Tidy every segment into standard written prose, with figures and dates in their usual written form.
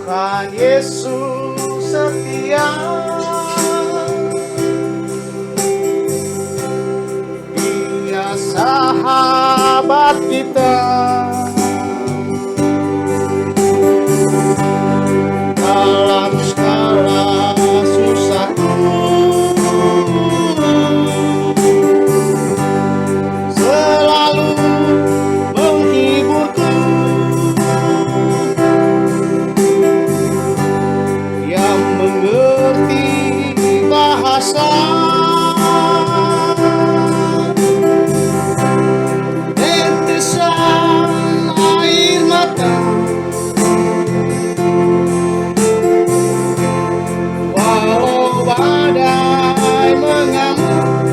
Tuhan Yesus setia, Dia sahabat kita. Dalam segala susahku, selalu menghiburku. Yang mengerti bahasa tetesan air mata, walau badai mengamuk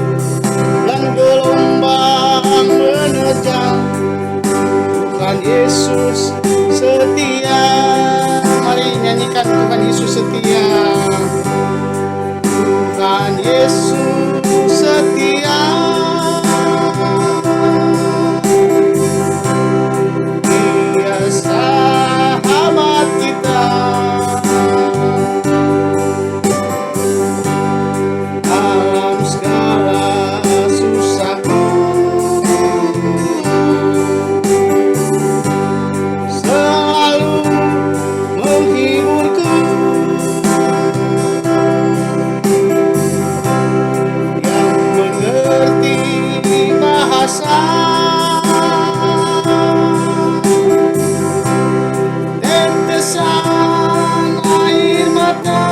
dan gelombang menerjang, Tuhan Yesus setia. Mari nyanyikan Tuhan Yesus setia. Tuhan Yesus setia, Dia sahabat kita. Dalam segala susahku, selalu menghiburku. Yang mengerti bahasa tetesan air mata,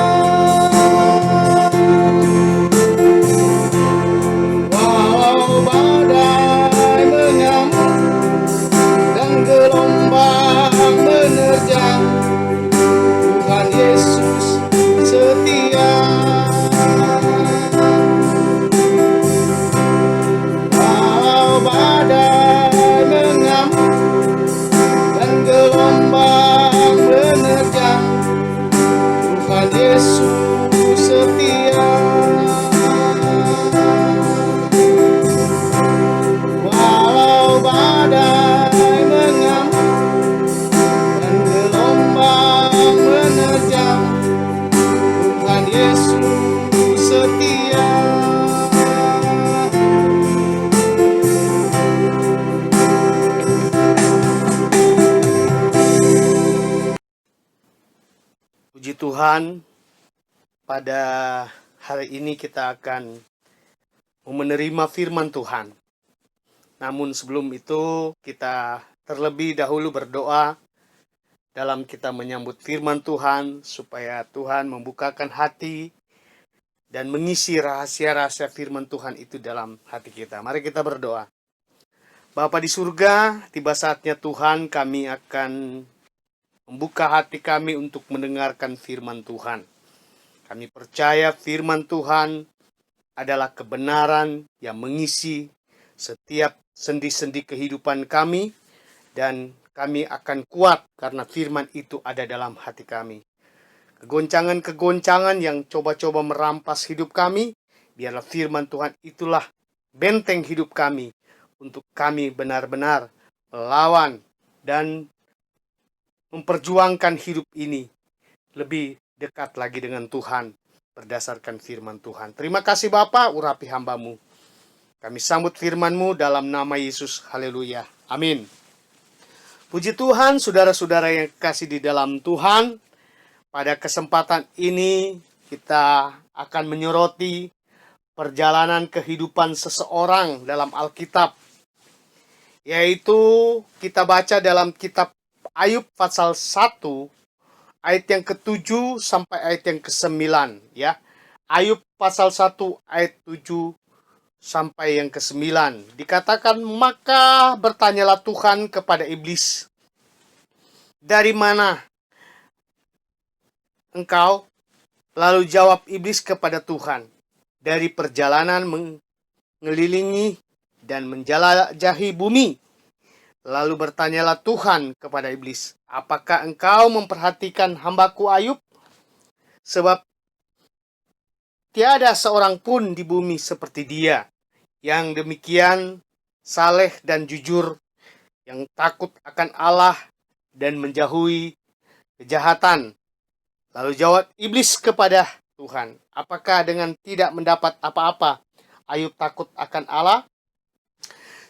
walau badai mengamuk dan gelombang menerjang, Tuhan Yesus setia. Walau badai mengamuk dan gelombang menerjang, Tuhan Yesus setia. Walau badai mengamuk dan gelombang menerjang, Tuhan Yesus setia. Puji Tuhan, pada hari ini kita akan menerima firman Tuhan. Namun sebelum itu kita terlebih dahulu berdoa dalam kita menyambut firman Tuhan, supaya Tuhan membukakan hati dan mengisi rahasia-rahasia firman Tuhan itu dalam hati kita. Mari kita berdoa. Bapa di surga, tiba saatnya Tuhan kami akan membuka hati kami untuk mendengarkan firman Tuhan. Kami percaya firman Tuhan adalah kebenaran yang mengisi setiap sendi-sendi kehidupan kami, dan kami akan kuat karena firman itu ada dalam hati kami. Kegoncangan-kegoncangan yang coba-coba merampas hidup kami, biarlah firman Tuhan itulah benteng hidup kami, untuk kami benar-benar melawan dan memperjuangkan hidup ini lebih dekat lagi dengan Tuhan berdasarkan firman Tuhan. Terima kasih Bapa, urapi hamba-Mu. Kami sambut firman-Mu dalam nama Yesus. Haleluya. Amin. Puji Tuhan, saudara-saudara yang kasih di dalam Tuhan. Pada kesempatan ini kita akan menyoroti perjalanan kehidupan seseorang dalam Alkitab. Yaitu kita baca dalam kitab Ayub pasal 1 ayat yang ke-7 sampai ayat yang ke-9 ya. Ayub pasal 1 ayat 7 sampai yang ke-9. Dikatakan, maka bertanyalah Tuhan kepada iblis, dari mana engkau? Lalu jawab iblis kepada Tuhan, dari perjalanan mengelilingi dan menjelajahi bumi. Lalu bertanyalah Tuhan kepada iblis, apakah engkau memperhatikan hambaku Ayub? Sebab tiada seorang pun di bumi seperti dia, yang demikian saleh dan jujur, yang takut akan Allah dan menjauhi kejahatan. Lalu jawab iblis kepada Tuhan, apakah dengan tidak mendapat apa-apa Ayub takut akan Allah?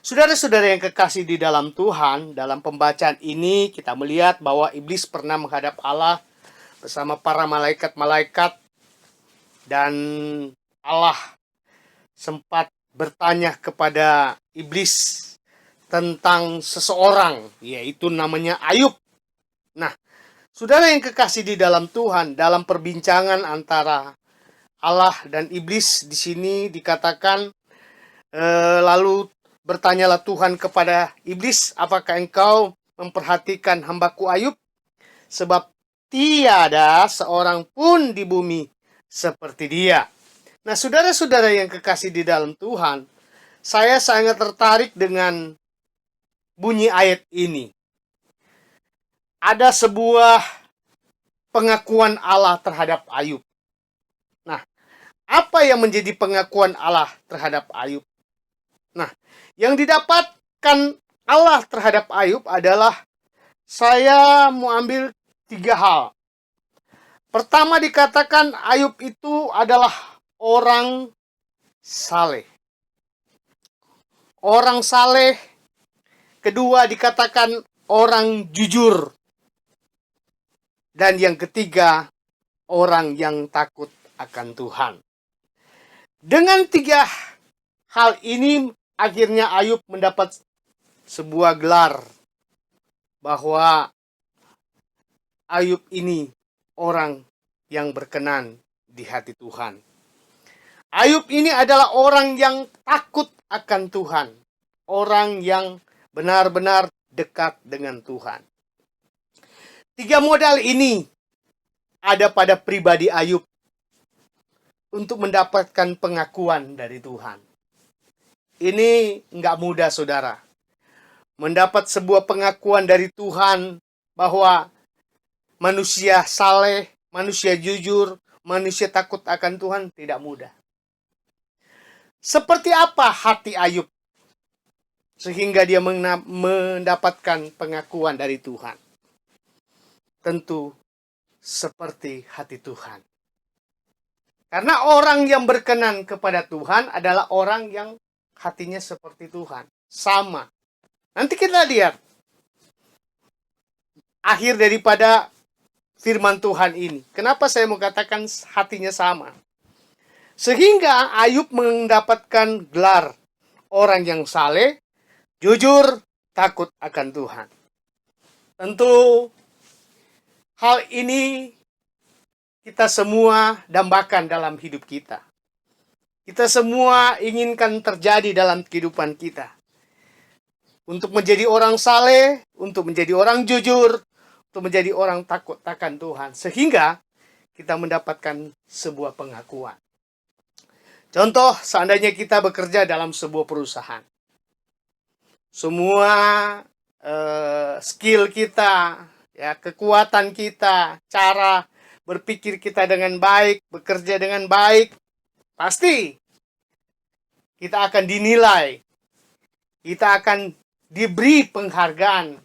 Saudara-saudara yang kekasih di dalam Tuhan, dalam pembacaan ini kita melihat bahwa iblis pernah menghadap Allah bersama para malaikat-malaikat, dan Allah sempat bertanya kepada iblis tentang seseorang, yaitu namanya Ayub. Nah, saudara yang kekasih di dalam Tuhan, dalam perbincangan antara Allah dan iblis di sini dikatakan, lalu bertanyalah Tuhan kepada iblis, apakah engkau memperhatikan hambaku Ayub? Sebab tiada seorang pun di bumi seperti dia. Nah, saudara-saudara yang kekasih di dalam Tuhan, saya sangat tertarik dengan bunyi ayat ini. Ada sebuah pengakuan Allah terhadap Ayub. Nah, apa yang menjadi pengakuan Allah terhadap Ayub? Nah, yang didapatkan Allah terhadap Ayub adalah, saya mau ambil 3 hal. Pertama, dikatakan Ayub itu adalah orang saleh. Orang saleh. Kedua, dikatakan orang jujur. Dan yang ketiga, orang yang takut akan Tuhan. Dengan 3 hal ini, akhirnya Ayub mendapat sebuah gelar bahwa Ayub ini orang yang berkenan di hati Tuhan. Ayub ini adalah orang yang takut akan Tuhan. Orang yang benar-benar dekat dengan Tuhan. 3 modal ini ada pada pribadi Ayub untuk mendapatkan pengakuan dari Tuhan. Ini nggak mudah, saudara. Mendapat sebuah pengakuan dari Tuhan bahwa manusia saleh, manusia jujur, manusia takut akan Tuhan tidak mudah. Seperti apa hati Ayub sehingga dia mendapatkan pengakuan dari Tuhan? Tentu seperti hati Tuhan. Karena orang yang berkenan kepada Tuhan adalah orang yang hatinya seperti Tuhan. Sama. Nanti kita lihat akhir daripada firman Tuhan ini. Kenapa saya mau katakan hatinya sama? Sehingga Ayub mendapatkan gelar orang yang saleh, jujur, takut akan Tuhan. Tentu hal ini kita semua dambakan dalam hidup kita. Kita semua inginkan terjadi dalam kehidupan kita. Untuk menjadi orang saleh, untuk menjadi orang jujur, untuk menjadi orang takut akan Tuhan. Sehingga kita mendapatkan sebuah pengakuan. Contoh, seandainya kita bekerja dalam sebuah perusahaan. Semua skill kita, ya, kekuatan kita, cara berpikir kita dengan baik, bekerja dengan baik, pasti kita akan dinilai. Kita akan diberi penghargaan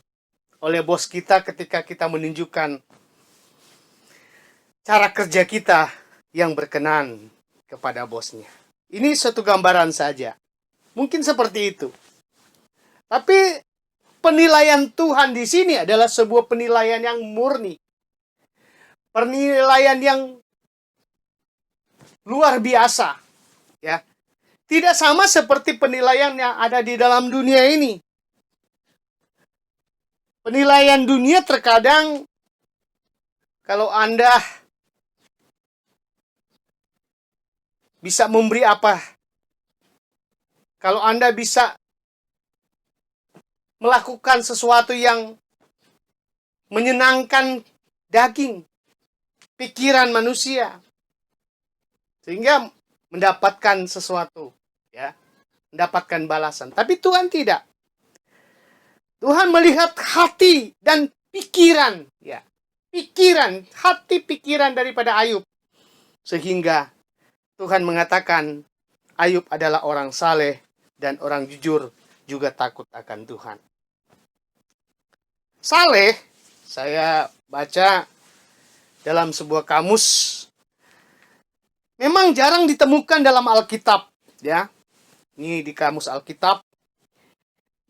oleh bos kita ketika kita menunjukkan cara kerja kita yang berkenan kepada bosnya. Ini satu gambaran saja. Mungkin seperti itu. Tapi penilaian Tuhan di sini adalah sebuah penilaian yang murni. Penilaian yang luar biasa, ya. Tidak sama seperti penilaian yang ada di dalam dunia ini. Penilaian dunia terkadang kalau Anda bisa memberi apa, kalau Anda bisa melakukan sesuatu yang menyenangkan daging, pikiran manusia, sehingga mendapatkan sesuatu, ya, mendapatkan balasan. Tapi Tuhan tidak. Tuhan melihat hati dan pikiran, ya, pikiran, hati pikiran daripada Ayub, sehingga Tuhan mengatakan Ayub adalah orang saleh dan orang jujur, juga takut akan Tuhan. Saleh, saya baca dalam sebuah kamus. Memang jarang ditemukan dalam Alkitab, ya. Ini di kamus Alkitab.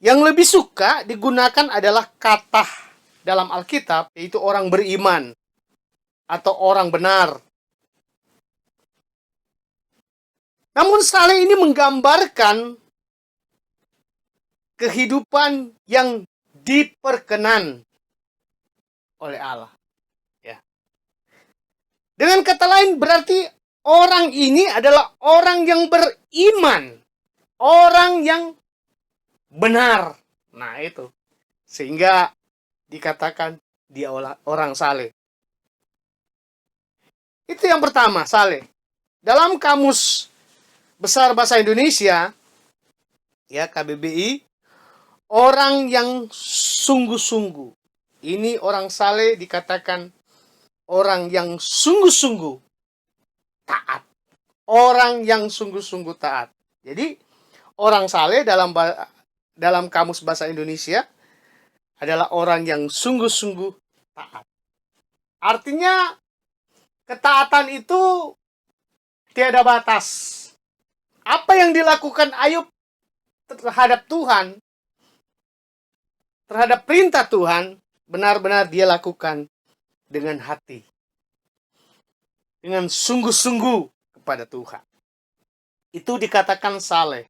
Yang lebih suka digunakan adalah kata dalam Alkitab, yaitu orang beriman atau orang benar. Namun saleh ini menggambarkan kehidupan yang diperkenan oleh Allah. Ya. Dengan kata lain berarti orang ini adalah orang yang beriman, orang yang benar. Nah itu. Sehingga dikatakan dia orang saleh. Itu yang pertama, saleh. Dalam kamus besar bahasa Indonesia, ya KBBI, orang yang sungguh-sungguh. Ini orang saleh dikatakan orang yang sungguh-sungguh taat. Orang yang sungguh-sungguh taat. Jadi orang saleh dalam kamus bahasa Indonesia adalah orang yang sungguh-sungguh taat. Artinya ketaatan itu tiada batas. Apa yang dilakukan Ayub terhadap Tuhan, terhadap perintah Tuhan, benar-benar dia lakukan dengan hati. Dengan sungguh-sungguh kepada Tuhan. Itu dikatakan saleh.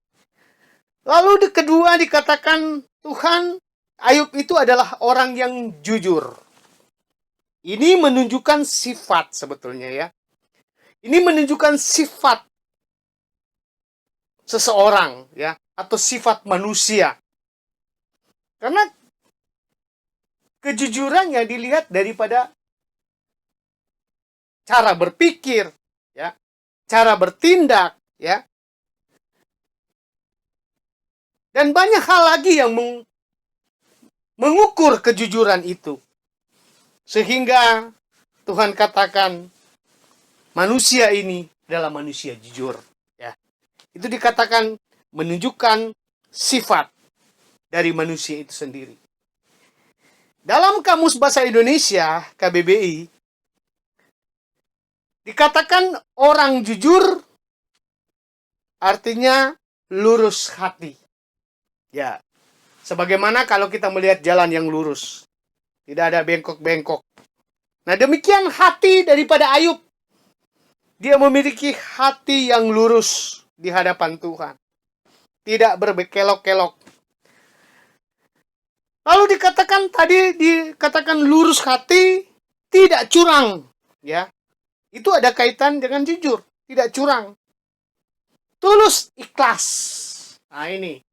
Lalu kedua dikatakan Tuhan, Ayub itu adalah orang yang jujur. Ini menunjukkan sifat sebetulnya ya. Ini menunjukkan sifat seseorang ya, atau sifat manusia. Karena kejujurannya dilihat daripada cara berpikir, ya, cara bertindak, ya. Dan banyak hal lagi yang mengukur kejujuran itu. Sehingga Tuhan katakan manusia ini adalah manusia jujur, ya. Itu dikatakan menunjukkan sifat dari manusia itu sendiri. Dalam kamus bahasa Indonesia KBBI dikatakan orang jujur artinya lurus hati. Ya, sebagaimana kalau kita melihat jalan yang lurus, tidak ada bengkok-bengkok. Nah, demikian hati daripada Ayub. Dia memiliki hati yang lurus di hadapan Tuhan. Tidak berbekelok-kelok. Lalu dikatakan lurus hati, tidak curang, ya. Itu ada kaitan dengan jujur, tidak curang. Tulus ikhlas. Nah, ini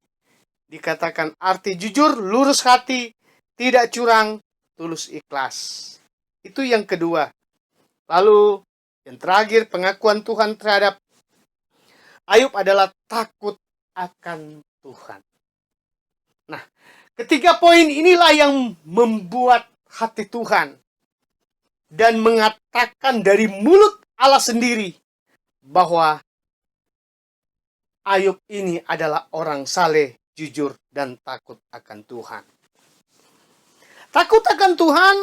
dikatakan arti jujur, lurus hati, tidak curang, tulus ikhlas. Itu yang kedua. Lalu yang terakhir, pengakuan Tuhan terhadap Ayub adalah takut akan Tuhan. Nah, ketiga poin inilah yang membuat hati Tuhan dan mengatakan dari mulut Allah sendiri bahwa Ayub ini adalah orang saleh, jujur, dan takut akan Tuhan. Takut akan Tuhan,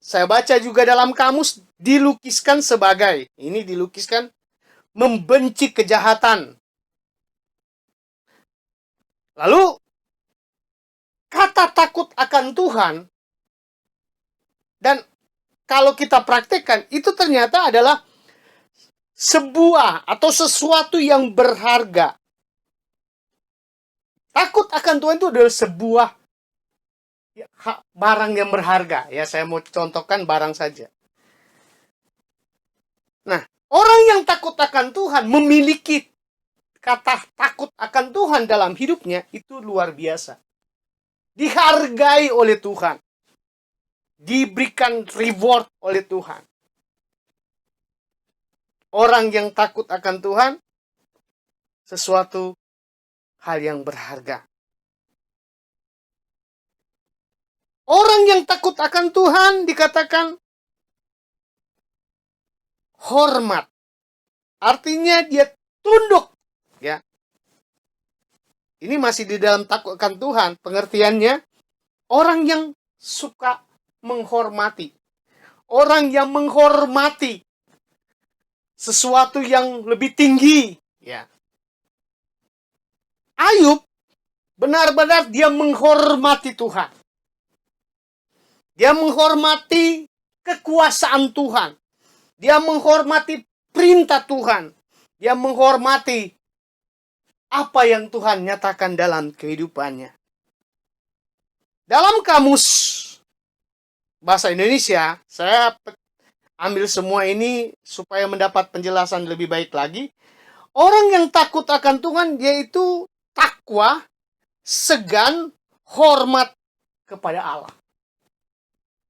saya baca juga dalam kamus, dilukiskan sebagai, ini dilukiskan membenci kejahatan. Lalu, kata takut akan Tuhan, dan kalau kita praktekkan, itu ternyata adalah sebuah atau sesuatu yang berharga. Takut akan Tuhan itu adalah sebuah barang yang berharga. Ya, saya mau contohkan barang saja. Nah, orang yang takut akan Tuhan memiliki kata takut akan Tuhan dalam hidupnya itu luar biasa. Dihargai oleh Tuhan. Diberikan reward oleh Tuhan. Orang yang takut akan Tuhan sesuatu hal yang berharga. Orang yang takut akan Tuhan dikatakan hormat. Artinya dia tunduk, ya. Ini masih di dalam takut akan Tuhan. Pengertiannya orang yang suka menghormati. orang yang menghormati sesuatu yang lebih tinggi. Ya. Ayub benar-benar dia menghormati Tuhan. Dia menghormati kekuasaan Tuhan. Dia menghormati perintah Tuhan. Dia menghormati apa yang Tuhan nyatakan dalam kehidupannya. Dalam kamus bahasa Indonesia, saya ambil semua ini supaya mendapat penjelasan lebih baik lagi. Orang yang takut akan Tuhan yaitu takwa, segan, hormat kepada Allah.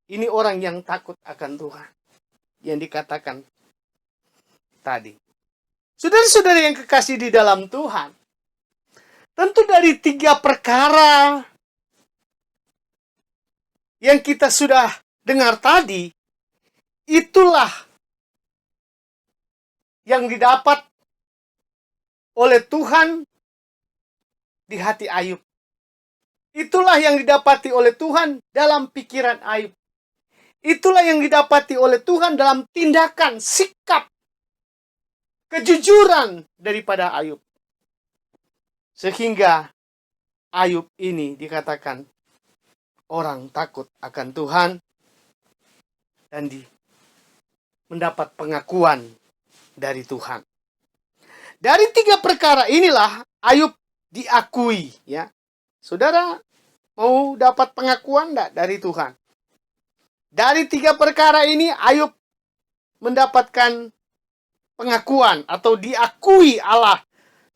Ini orang yang takut akan Tuhan, yang dikatakan tadi. Saudara-saudara yang kekasih di dalam Tuhan, tentu dari 3 perkara yang kita sudah dengar tadi, itulah yang didapat oleh Tuhan di hati Ayub. Itulah yang didapati oleh Tuhan dalam pikiran Ayub. Itulah yang didapati oleh Tuhan dalam tindakan, sikap, kejujuran daripada Ayub. Sehingga Ayub ini dikatakan orang takut akan Tuhan dan mendapat pengakuan dari Tuhan. Dari 3 perkara inilah Ayub diakui, ya. Saudara mau dapat pengakuan enggak dari Tuhan? Dari 3 perkara ini Ayub mendapatkan pengakuan atau diakui Allah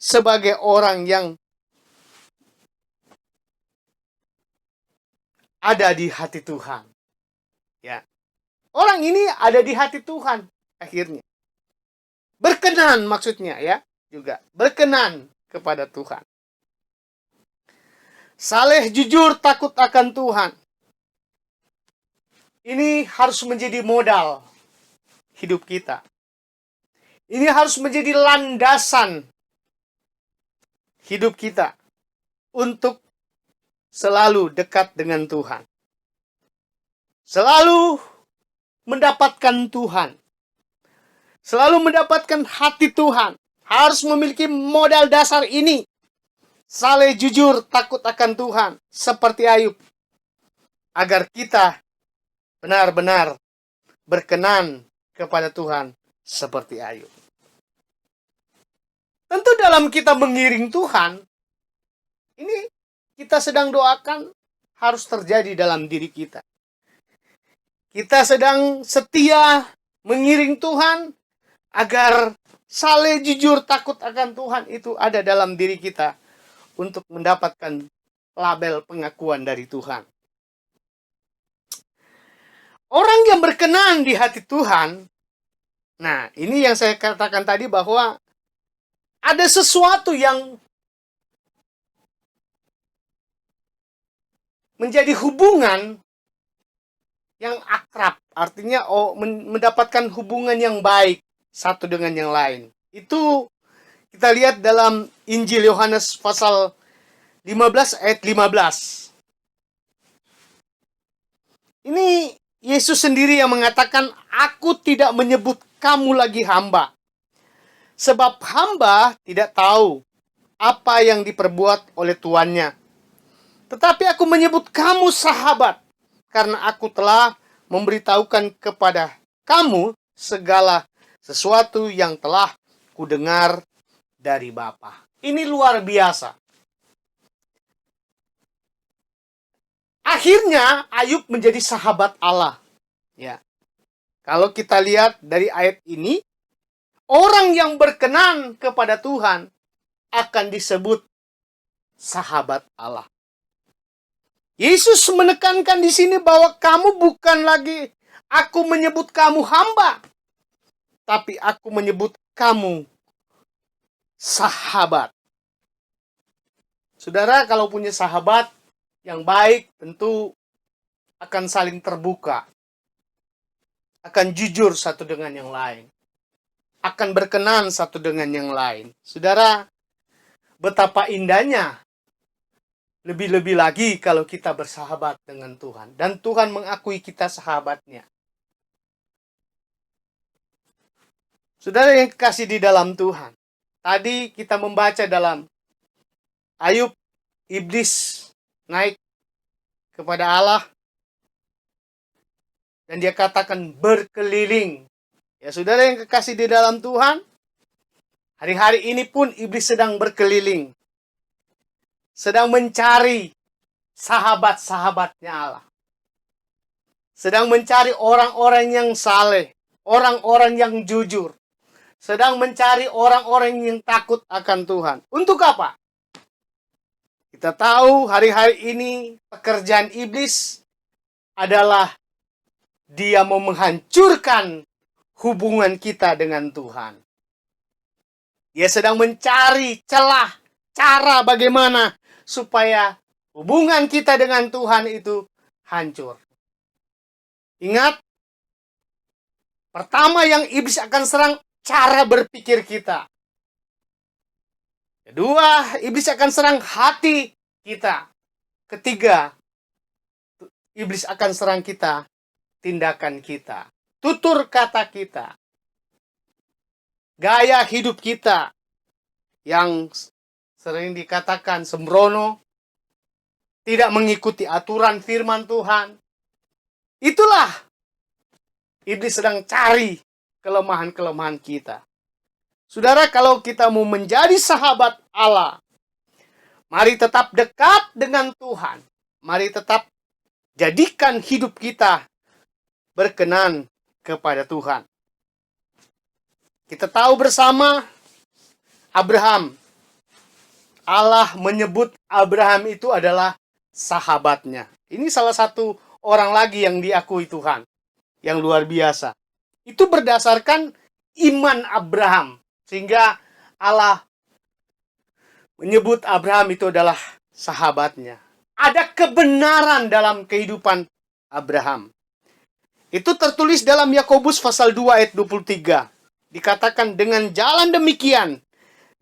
sebagai orang yang ada di hati Tuhan. Ya. Orang ini ada di hati Tuhan akhirnya. Berkenan maksudnya ya, juga berkenan kepada Tuhan. Saleh, jujur, takut akan Tuhan. Ini harus menjadi modal hidup kita. Ini harus menjadi landasan hidup kita untuk selalu dekat dengan Tuhan. Selalu mendapatkan Tuhan. Selalu mendapatkan hati Tuhan. Harus memiliki modal dasar ini. Saleh, jujur, takut akan Tuhan. Seperti Ayub. Agar kita benar-benar berkenan kepada Tuhan seperti Ayub. Tentu dalam kita mengiring Tuhan, ini kita sedang doakan harus terjadi dalam diri kita. Kita sedang setia mengiring Tuhan agar saleh, jujur, takut akan Tuhan itu ada dalam diri kita untuk mendapatkan label pengakuan dari Tuhan. Orang yang berkenan di hati Tuhan, nah ini yang saya katakan tadi bahwa ada sesuatu yang menjadi hubungan yang akrab, artinya mendapatkan hubungan yang baik satu dengan yang lain. Itu kita lihat dalam Injil Yohanes pasal 15 ayat 15. Ini Yesus sendiri yang mengatakan, "Aku tidak menyebut kamu lagi hamba, sebab hamba tidak tahu apa yang diperbuat oleh tuannya. Tetapi aku menyebut kamu sahabat, karena aku telah memberitahukan kepada kamu segala sesuatu yang telah kudengar dari Bapa." Ini luar biasa. Akhirnya Ayub menjadi sahabat Allah. Ya. Kalau kita lihat dari ayat ini, orang yang berkenan kepada Tuhan akan disebut sahabat Allah. Yesus menekankan di sini bahwa kamu bukan lagi, aku menyebut kamu hamba, tapi aku menyebut kamu sahabat. Saudara, kalau punya sahabat yang baik, tentu akan saling terbuka, akan jujur satu dengan yang lain, akan berkenan satu dengan yang lain. Saudara, betapa indahnya lebih-lebih lagi kalau kita bersahabat dengan Tuhan dan Tuhan mengakui kita sahabatnya. Saudara yang kekasih di dalam Tuhan, tadi kita membaca dalam Ayub, iblis naik kepada Allah dan dia katakan berkeliling. Ya, saudara yang kekasih di dalam Tuhan, hari-hari ini pun iblis sedang berkeliling, sedang mencari sahabat-sahabatnya Allah, sedang mencari orang-orang yang saleh, orang-orang yang jujur, sedang mencari orang-orang yang takut akan Tuhan. Untuk apa? Kita tahu hari-hari ini pekerjaan iblis adalah dia mau menghancurkan hubungan kita dengan Tuhan. Dia sedang mencari celah, cara bagaimana supaya hubungan kita dengan Tuhan itu hancur. Ingat, pertama yang iblis akan serang cara berpikir kita. Kedua, iblis akan serang hati kita. Ketiga, iblis akan serang kita, tindakan kita, tutur kata kita, gaya hidup kita yang sering dikatakan sembrono, tidak mengikuti aturan firman Tuhan. Itulah iblis sedang cari kelemahan-kelemahan kita. Saudara, kalau kita mau menjadi sahabat Allah, mari tetap dekat dengan Tuhan. Mari tetap jadikan hidup kita berkenan kepada Tuhan. Kita tahu bersama Abraham. Allah menyebut Abraham itu adalah sahabatnya. Ini salah satu orang lagi yang diakui Tuhan, yang luar biasa. Itu berdasarkan iman Abraham. Sehingga Allah menyebut Abraham itu adalah sahabatnya. Ada kebenaran dalam kehidupan Abraham. Itu tertulis dalam Yakobus pasal 2 ayat 23. Dikatakan dengan jalan demikian,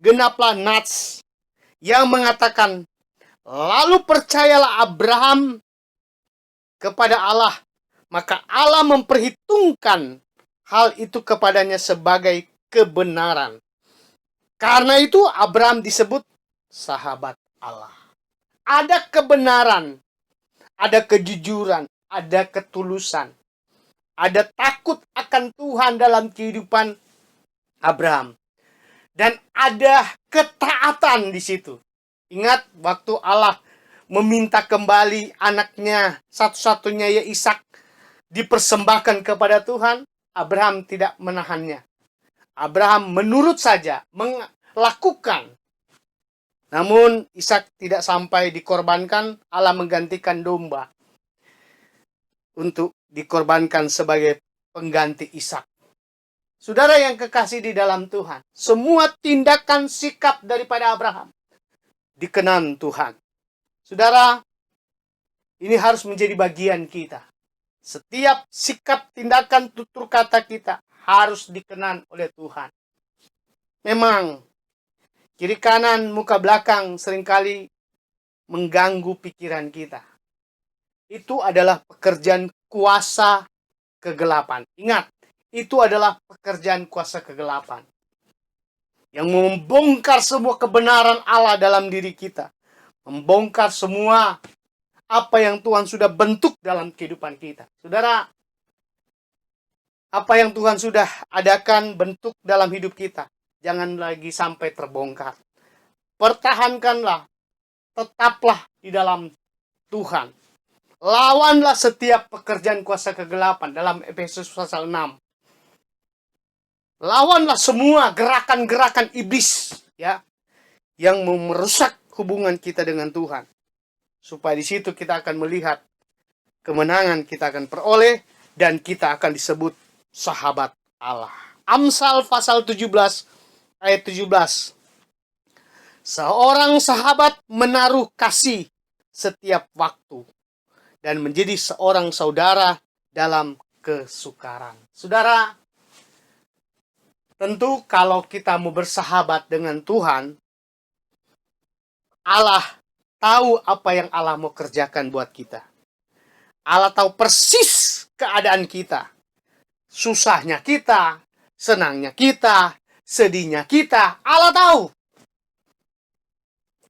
genaplah nats yang mengatakan, lalu percayalah Abraham kepada Allah, maka Allah memperhitungkan hal itu kepadanya sebagai kebenaran. Karena itu Abraham disebut sahabat Allah. Ada kebenaran, ada kejujuran, ada ketulusan, ada takut akan Tuhan dalam kehidupan Abraham. Dan ada ketaatan di situ. Ingat waktu Allah meminta kembali anaknya satu-satunya ya Ishak dipersembahkan kepada Tuhan, Abraham tidak menahannya. Abraham menurut saja melakukan. Namun Ishak tidak sampai dikorbankan, Allah menggantikan domba untuk dikorbankan sebagai pengganti Ishak. Saudara yang kekasih di dalam Tuhan, semua tindakan sikap daripada Abraham dikenan Tuhan. Saudara, ini harus menjadi bagian kita. Setiap sikap, tindakan, tutur kata kita harus dikenan oleh Tuhan. Memang, kiri kanan, muka belakang seringkali mengganggu pikiran kita. Itu adalah pekerjaan kuasa kegelapan. Ingat, itu adalah pekerjaan kuasa kegelapan yang membongkar semua kebenaran Allah dalam diri kita. Membongkar semua apa yang Tuhan sudah bentuk dalam kehidupan kita. Saudara, apa yang Tuhan sudah adakan bentuk dalam hidup kita, jangan lagi sampai terbongkar. Pertahankanlah, tetaplah di dalam Tuhan. Lawanlah setiap pekerjaan kuasa kegelapan dalam Efesus pasal 6. Lawanlah semua gerakan-gerakan iblis ya yang merusak hubungan kita dengan Tuhan. Supaya di situ kita akan melihat kemenangan kita akan peroleh dan kita akan disebut sahabat Allah. Amsal pasal 17 ayat 17. Seorang sahabat menaruh kasih setiap waktu dan menjadi seorang saudara dalam kesukaran. Saudara, tentu kalau kita mau bersahabat dengan Tuhan, Allah tahu apa yang Allah mau kerjakan buat kita. Allah tahu persis keadaan kita, susahnya kita, senangnya kita, sedihnya kita. Allah tahu.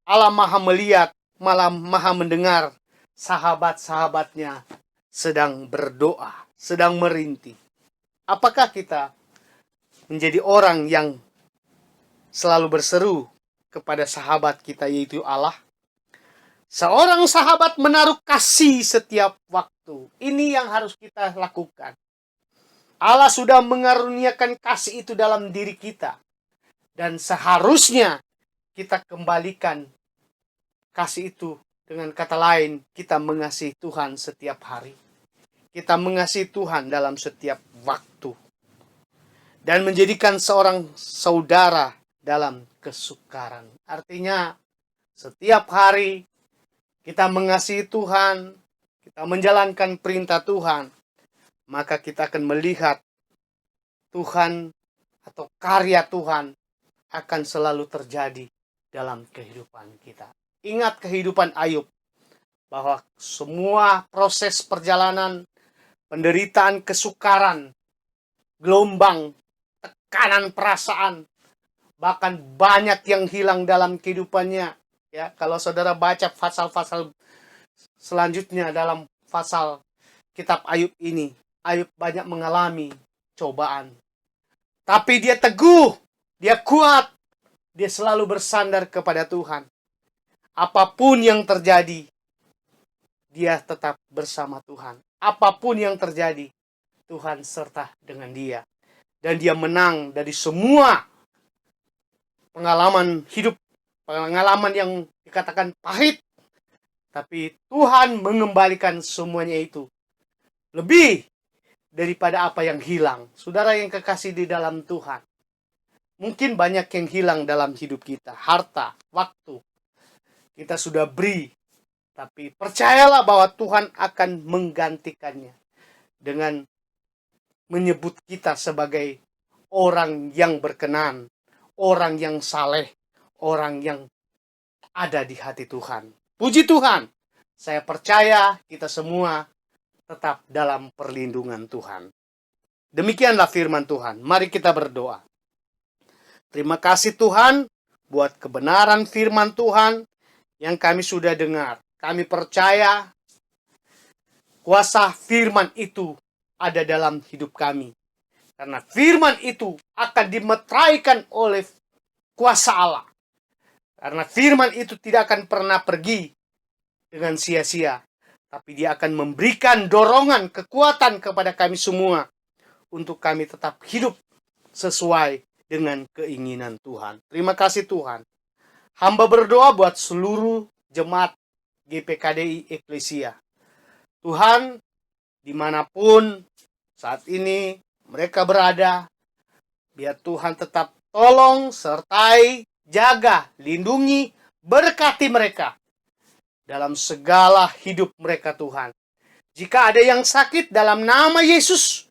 Allah maha melihat, malah maha mendengar sahabat-sahabatnya sedang berdoa, sedang merintih. Apakah kita menjadi orang yang selalu berseru kepada sahabat kita, yaitu Allah? Seorang sahabat menaruh kasih setiap waktu. Ini yang harus kita lakukan. Allah sudah mengaruniakan kasih itu dalam diri kita. Dan seharusnya kita kembalikan kasih itu. Dengan kata lain, kita mengasihi Tuhan setiap hari. Kita mengasihi Tuhan dalam setiap waktu. Dan menjadikan seorang saudara dalam kesukaran. Artinya, setiap hari kita mengasihi Tuhan, kita menjalankan perintah Tuhan, maka kita akan melihat Tuhan atau karya Tuhan akan selalu terjadi dalam kehidupan kita. Ingat kehidupan Ayub, bahwa semua proses perjalanan, penderitaan, kesukaran, gelombang, tekanan perasaan, bahkan banyak yang hilang dalam kehidupannya. Ya, kalau saudara baca pasal-pasal selanjutnya dalam pasal kitab Ayub ini, Ayub banyak mengalami cobaan. Tapi dia teguh, dia kuat, dia selalu bersandar kepada Tuhan. Apapun yang terjadi, dia tetap bersama Tuhan. Apapun yang terjadi, Tuhan serta dengan dia. Dan dia menang dari semua pengalaman hidup, pengalaman yang dikatakan pahit. Tapi Tuhan mengembalikan semuanya itu lebih daripada apa yang hilang. Saudara yang kekasih di dalam Tuhan, mungkin banyak yang hilang dalam hidup kita. Harta, waktu, kita sudah beri. Tapi percayalah bahwa Tuhan akan menggantikannya dengan menyebut kita sebagai orang yang berkenan, orang yang saleh, orang yang ada di hati Tuhan. Puji Tuhan, saya percaya kita semua tetap dalam perlindungan Tuhan. Demikianlah firman Tuhan. Mari kita berdoa. Terima kasih Tuhan buat kebenaran firman Tuhan yang kami sudah dengar. Kami percaya kuasa firman itu ada dalam hidup kami. Karena firman itu akan dimeteraikan oleh kuasa Allah. Karena firman itu tidak akan pernah pergi dengan sia-sia. Tapi dia akan memberikan dorongan, kekuatan kepada kami semua. Untuk kami tetap hidup sesuai dengan keinginan Tuhan. Terima kasih Tuhan. Hamba berdoa buat seluruh jemaat GPKDI Eklesia. Tuhan, dimanapun saat ini mereka berada, biar Tuhan tetap tolong, sertai, jaga, lindungi, berkati mereka dalam segala hidup mereka Tuhan. Jika ada yang sakit dalam nama Yesus,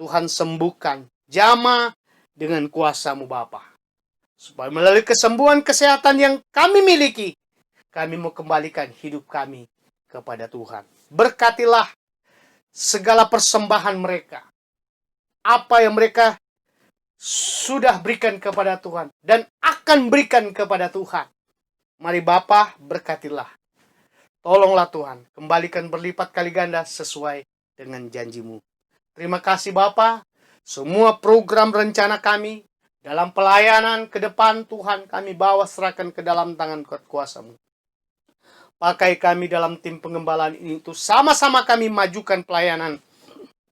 Tuhan sembuhkan, jamah dengan kuasa-Mu Bapa. Supaya melalui kesembuhan kesehatan yang kami miliki, kami mau kembalikan hidup kami kepada Tuhan. Berkatilah segala persembahan mereka. Apa yang mereka sudah berikan kepada Tuhan dan akan berikan kepada Tuhan. Mari Bapa, berkatilah. Tolonglah Tuhan, kembalikan berlipat kali ganda sesuai dengan janji-Mu. Terima kasih Bapa. Semua program rencana kami dalam pelayanan ke depan Tuhan kami bawa serahkan ke dalam tangan kuasa-Mu. Pakai kami dalam tim pengembalaan ini untuk sama-sama kami majukan pelayanan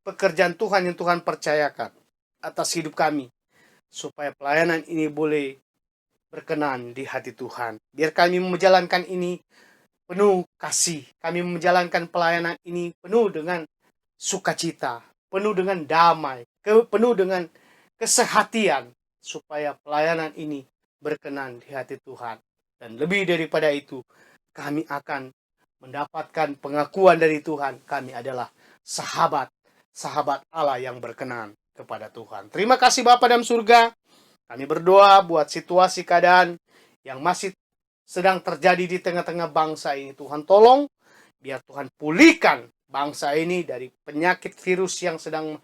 pekerjaan Tuhan yang Tuhan percayakan atas hidup kami. Supaya pelayanan ini boleh berkenan di hati Tuhan. Biar kami menjalankan ini penuh kasih. Kami menjalankan pelayanan ini penuh dengan sukacita, penuh dengan damai, penuh dengan kesehatian. Supaya pelayanan ini berkenan di hati Tuhan. Dan lebih daripada itu, kami akan mendapatkan pengakuan dari Tuhan. Kami adalah sahabat Allah yang berkenan kepada Tuhan. Terima kasih Bapa dalam surga. Kami berdoa buat situasi keadaan yang masih sedang terjadi di tengah-tengah bangsa ini. Tuhan tolong, biar Tuhan pulihkan bangsa ini dari penyakit virus yang sedang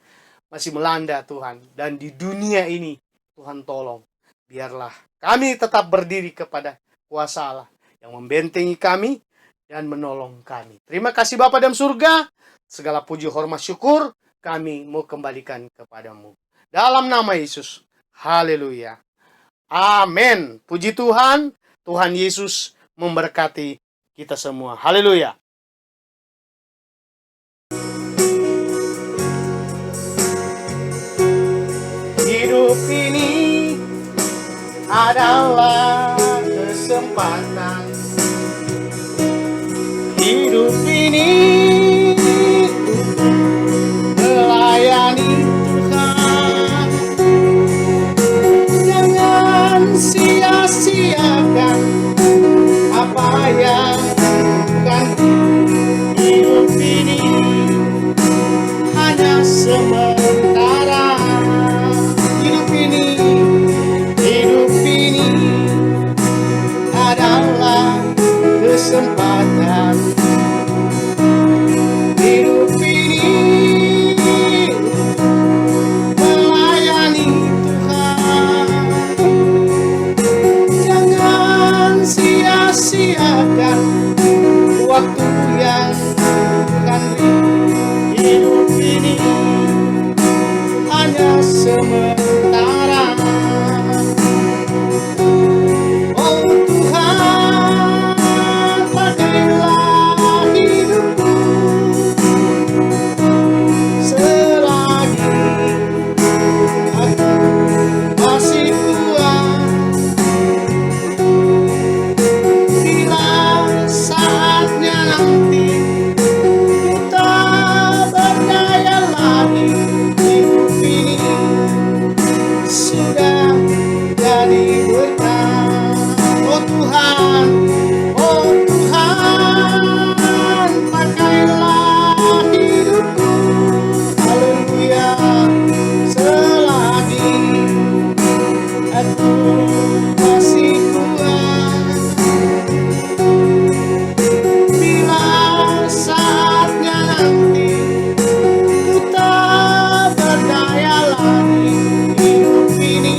masih melanda Tuhan. Dan di dunia ini Tuhan tolong. Biarlah kami tetap berdiri kepada kuasa Allah yang membentengi kami dan menolong kami. Terima kasih Bapa dalam surga. Segala puji hormat syukur kami mau kembalikan kepadamu. Dalam nama Yesus. Haleluya. Amin. Puji Tuhan. Tuhan Yesus memberkati kita semua. Haleluya. Hidup ini adalah kesempatan. Hidup ini melayani Tuhan. Jangan sia-siakan apa yang bukan. Hidup ini hanya sementara. Hidup ini adalah kesempatan. Hidup ini melayani Tuhan. Jangan sia-siakan waktu yang bukan. Hidup ini hanya sementara. Oh Tuhan, pakailah hidupku selagi aku masih kuat. Bila saatnya nanti ku tak berdaya lagi, hidup ini sudah jadi berkah. Oh Tuhan, pakailah hidupku. Haleluya. Selagi aku masih kuat. Bila saatnya nanti ku tak berdaya lagi, hidup ini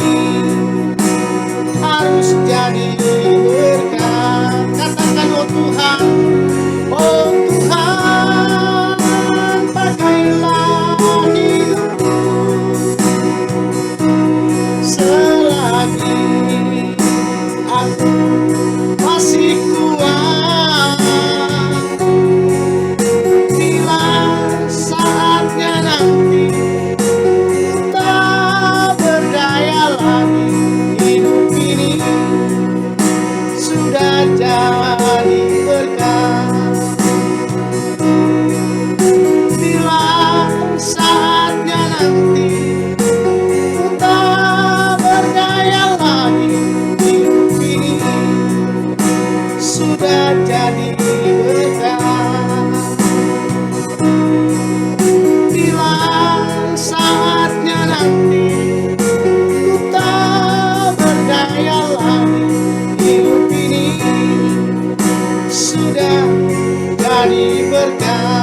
harus jadi berkah. Katakan oh Tuhan, pakailah hidupku selagi aku masih kuat. Bila saatnya nanti ku tak berdaya lagi, hidup ini sudah jadi berkah. Bila saatnya nanti ku tak berdaya lagi, hidup ini sudah jadi berkah. Bila saatnya nanti ku tak berdaya lagi, hidup ini sudah jadi berkah.